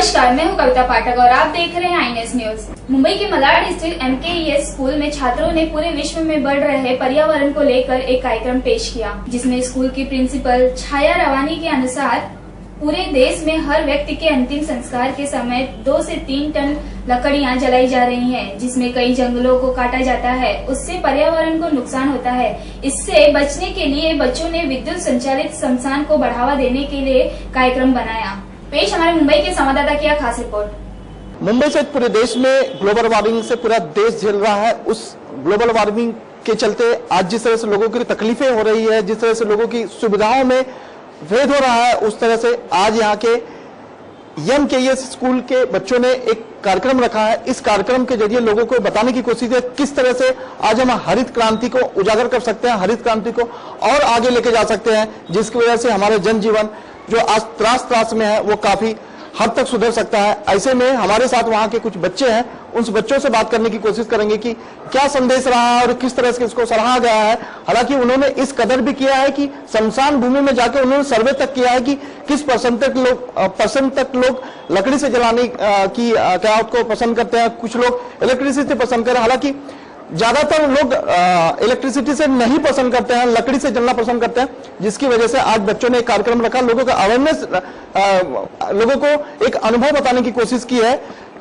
नमस्कार, मैं हूं कविता पाठक और आप देख रहे हैं आईएनएस न्यूज। मुंबई के मलाड स्थित MKES स्कूल में छात्रों ने पूरे विश्व में बढ़ रहे पर्यावरण को लेकर एक कार्यक्रम पेश किया, जिसमें स्कूल की प्रिंसिपल छाया रवानी के अनुसार पूरे देश में हर व्यक्ति के अंतिम संस्कार के समय 2 से 3 टन लकड़ियां जलाई जा रही हैं, जिसमें कई जंगलों को काटा जाता है। उससे पर्यावरण को नुकसान होता है। इससे बचने के लिए बच्चों ने विद्युत संचालित शमशान को बढ़ावा देने के लिए कार्यक्रम बनाया। पेश हमारे मुंबई के संवाददाता की खास रिपोर्ट। मुंबई से पूरे देश में ग्लोबल वार्मिंग से पूरा देश झेल रहा है। उस ग्लोबल वार्मिंग के चलते आज जिस तरह से लोगों की तकलीफें हो रही है, जिस तरह से लोगों की सुविधाओं में भेद हो रहा है, उस तरह से आज यहाँ के MKES स्कूल के बच्चों ने एक कार्यक्रम रखा है। इस कार्यक्रम के जरिए लोगों को बताने की कोशिश है किस तरह से आज हम हरित क्रांति को उजागर कर सकते हैं, हरित क्रांति को और आगे लेके जा सकते हैं, जिसकी वजह से हमारे जनजीवन जो आज त्रास में है वो काफी हद तक सुधर सकता है। ऐसे में हमारे साथ वहाँ के कुछ बच्चे हैं, उन बच्चों से बात करने की कोशिश करेंगे कि क्या संदेश रहा है और किस तरह से इसको सराहा गया है। हालांकि उन्होंने इस कदर भी किया है कि शमशान भूमि में जाकर उन्होंने सर्वे तक किया है कि किस परसेंट तक लोग लकड़ी से जलाने की क्या उसको पसंद करते हैं, कुछ लोग इलेक्ट्रिसिटी पसंद करें। हालांकि ज्यादातर लोग इलेक्ट्रिसिटी से नहीं पसंद करते हैं, लकड़ी से जलना पसंद करते हैं, जिसकी वजह से आज बच्चों ने एक कार्यक्रम रखा, लोगों का अवेयरनेस, लोगों को एक अनुभव बताने की कोशिश की है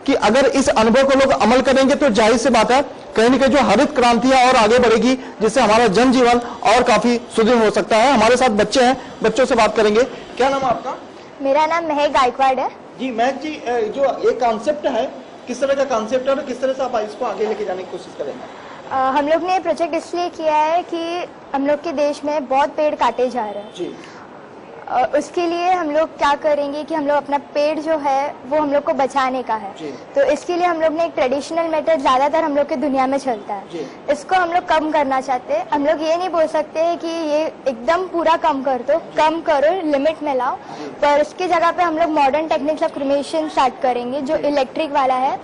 कि अगर इस अनुभव को लोग अमल करेंगे तो जाहिर सी बात है कहीं न कहीं जो हरित क्रांति है और आगे बढ़ेगी, जिससे हमारा जनजीवन और काफी सुदृढ़ हो सकता है। हमारे साथ बच्चे हैं, बच्चों से बात करेंगे। क्या नाम है आपका? मेरा नाम महक गायकवाड़ है। जी महक जी, जो ये कॉन्सेप्ट है, किस तरह का कॉन्सेप्ट है और किस तरह से आप इसको आगे लेके जाने की कोशिश करेंगे? हम लोग ने प्रोजेक्ट इसलिए किया है कि हम लोग के देश में बहुत पेड़ काटे जा रहे हैं जी। उसके लिए हम लोग क्या करेंगे कि हम लोग अपना पेड़ जो है वो हम लोग को बचाने का है जी। तो इसके लिए हम लोग ने एक ट्रेडिशनल मेथड ज्यादातर हम लोग के दुनिया में चलता है जी। इसको हम लोग कम करना चाहते हैं। हम लोग ये नहीं बोल सकते हैं कि ये एकदम पूरा कम कर दो, कम करो, लिमिट में लाओ, पर उसकी जगह पे हम लोग modern techniques of cremation start करेंगे जो इलेक्ट्रिक वाला है,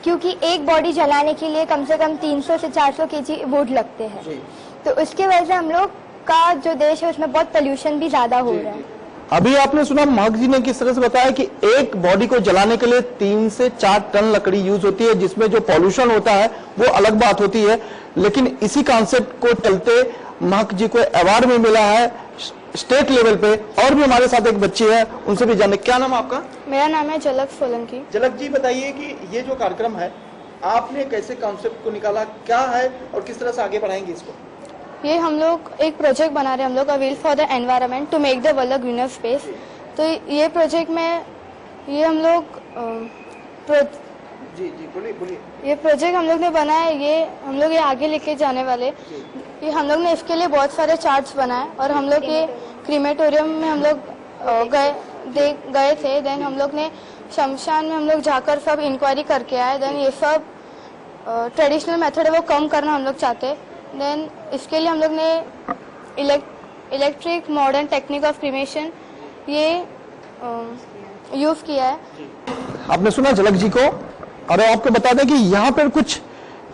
क्योंकि एक बॉडी जलाने के लिए कम से कम 300 से 400 kg वुड लगते हैं। तो उसकी वजह से हम लोग का जो देश है उसमें बहुत पोल्यूशन भी ज्यादा हो रहा है। अभी आपने सुना महक जी ने किस तरह से बताया कि एक बॉडी को जलाने के लिए 3 से 4 टन लकड़ी यूज होती है, जिसमें जो पॉल्यूशन होता है वो अलग बात होती है। लेकिन इसी कॉन्सेप्ट को चलते महक जी को अवार्ड भी मिला है स्टेट लेवल पे। और भी हमारे साथ एक बच्ची है, उनसे भी जाने। क्या नाम आपका? मेरा नाम है झलक सोलंकी। झलक जी, बताइए कि ये जो कार्यक्रम है आपने कैसे कॉन्सेप्ट को निकाला, क्या है और किस तरह से आगे बढ़ाएंगे इसको? ये हम लोग एक प्रोजेक्ट बना रहे हैं, हम लोग a wheel for the environment to make the world a greener space. तो ये प्रोजेक्ट में ये हम लोग जी बोलिए। ये प्रोजेक्ट हम लोग ने बनाया, ये हम लोग ये आगे लेके जाने वाले। ये हम लोग ने इसके लिए बहुत सारे चार्ट्स बनाए और हम लोग ये क्रीमेटोरियम में हम लोग गए थे। देन हम लोग ने शमशान में हम लोग जाकर सब इंक्वायरी करके आए। देन ये सब ट्रेडिशनल मेथड है वो कम करना हम लोग चाहते। देन इसके लिए हम लोग ने electric modern technique of cremation ये यूज किया है। आपने सुना झलक जी को, और आपको बता दें कि यहाँ पर कुछ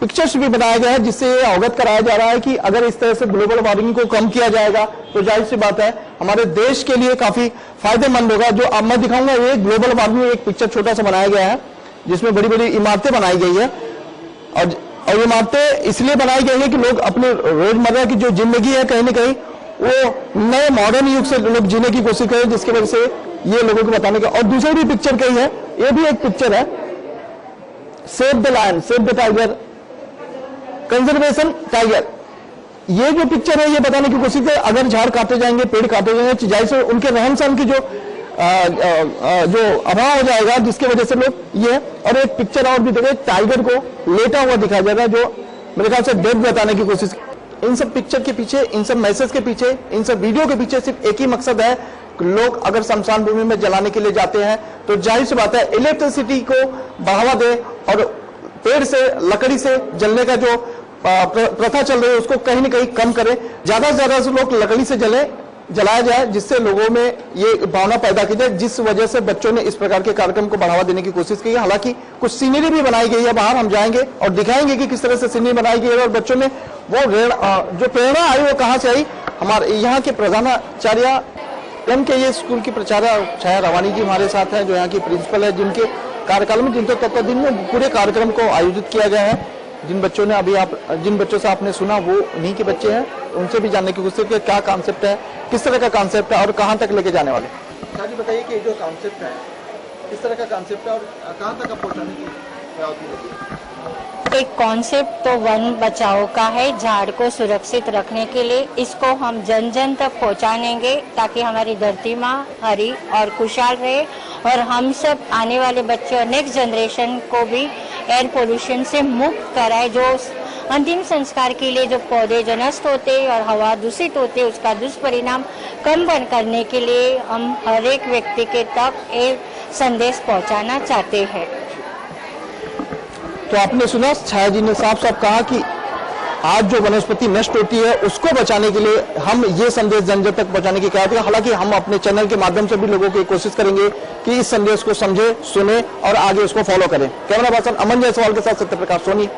पिक्चर्स भी बनाया गया है, जिससे ये अवगत कराया जा रहा है कि अगर इस तरह से ग्लोबल वार्मिंग को कम किया जाएगा तो जाहिर सी बात है हमारे देश के लिए काफी फायदेमंद होगा। जो अब मैं दिखाऊंगा ये ग्लोबल वार्मिंग एक पिक्चर छोटा सा बनाया गया है, जिसमें बड़ी बड़ी इमारतें बनाई गई है। और इमारतें इसलिए बनाई गई है कि लोग अपने रोजमर्रा की जो जिंदगी है कहीं न कहीं वो नए मॉडर्न युग से लोग जीने की कोशिश करें, जिसकी वजह से ये लोगों को बताने का। और दूसरी भी पिक्चर कही है, ये भी एक पिक्चर है, save the lion, save the tiger, conservation tiger. ये जो पिक्चर है ये बताने की कोशिश है अगर झाड़ काटे जाएंगे, पेड़ काटे जाएंगे, जैसे उनके रहन सहन की जो अभाव हो जाएगा, जिसकी वजह से लोग ये। और एक पिक्चर और भी देखें, टाइगर को लेटा हुआ दिखाया जाएगा, जो मेरे ख्याल से डेथ बताने की कोशिश। इन सब पिक्चर के पीछे, इन सब मैसेज के पीछे, इन सब वीडियो के पीछे सिर्फ एक ही मकसद है, लोग अगर शमशान भूमि में जलाने के लिए जाते हैं तो जाहिर सी बात है इलेक्ट्रिसिटी को बढ़ावा दे और पेड़ से, लकड़ी से जलने का जो प्रथा चल रही है उसको कहीं न कहीं कम करें। ज्यादा से ज्यादा से लोग लकड़ी से जलाया जाए, जिससे लोगों में ये भावना पैदा की जाए, जिस वजह से बच्चों ने इस प्रकार के कार्यक्रम को बढ़ावा देने की कोशिश की है। हालांकि कुछ सीनरी भी बनाई गई है, बाहर हम जाएंगे और दिखाएंगे कि किस तरह से सीनरी बनाई गई है और बच्चों ने वो जो प्रेरणा आई वो कहाँ से आई। हमारे यहाँ के प्रधानाचार्य एमकेईएस स्कूल की प्राचार्य छाया रवानी जी हमारे साथ हैं, जो यहाँ की प्रिंसिपल है, जिनके कार्यकाल में जिनके तत्वाधीन में पूरे कार्यक्रम को आयोजित किया गया है। जिन बच्चों से आपने सुना वो उन्हीं के बच्चे हैं, उनसे भी जानने की कोशिश की क्या कॉन्सेप्ट है, किस तरह का कॉन्सेप्ट है और कहाँ तक लेके जाने वाले। जी बताइए कि जो कॉन्सेप्ट है किस तरह का कॉन्सेप्ट है और कहाँ तक आप पहुँचाने की एक कॉन्सेप्ट तो वन बचाओ का है, झाड़ को सुरक्षित रखने के लिए। इसको हम जन जन तक पहुंचाएंगे ताकि हमारी धरती माँ हरी और खुशहाल रहे और हम सब आने वाले बच्चे और नेक्स्ट जनरेशन को भी एयर पोल्यूशन से मुक्त कराए। जो अंतिम संस्कार के लिए जो पौधे जो नष्ट होते और हवा दूषित होते उसका दुष्परिणाम कम करने के लिए हम हर एक व्यक्ति के तक एक संदेश पहुंचाना चाहते हैं। तो आपने सुना, छाया जी ने साफ साफ कहा कि आज जो वनस्पति नष्ट होती है उसको बचाने के लिए हम ये संदेश जन जन तक पहुंचाने की कहते हैं। हालांकि हम अपने चैनल के माध्यम से भी लोगों की कोशिश करेंगे कि इस संदेश को समझे, सुने और आगे उसको फॉलो करें। कैमरा पर्सन अमन जायसवाल के साथ सत्यप्रकाश सोनी।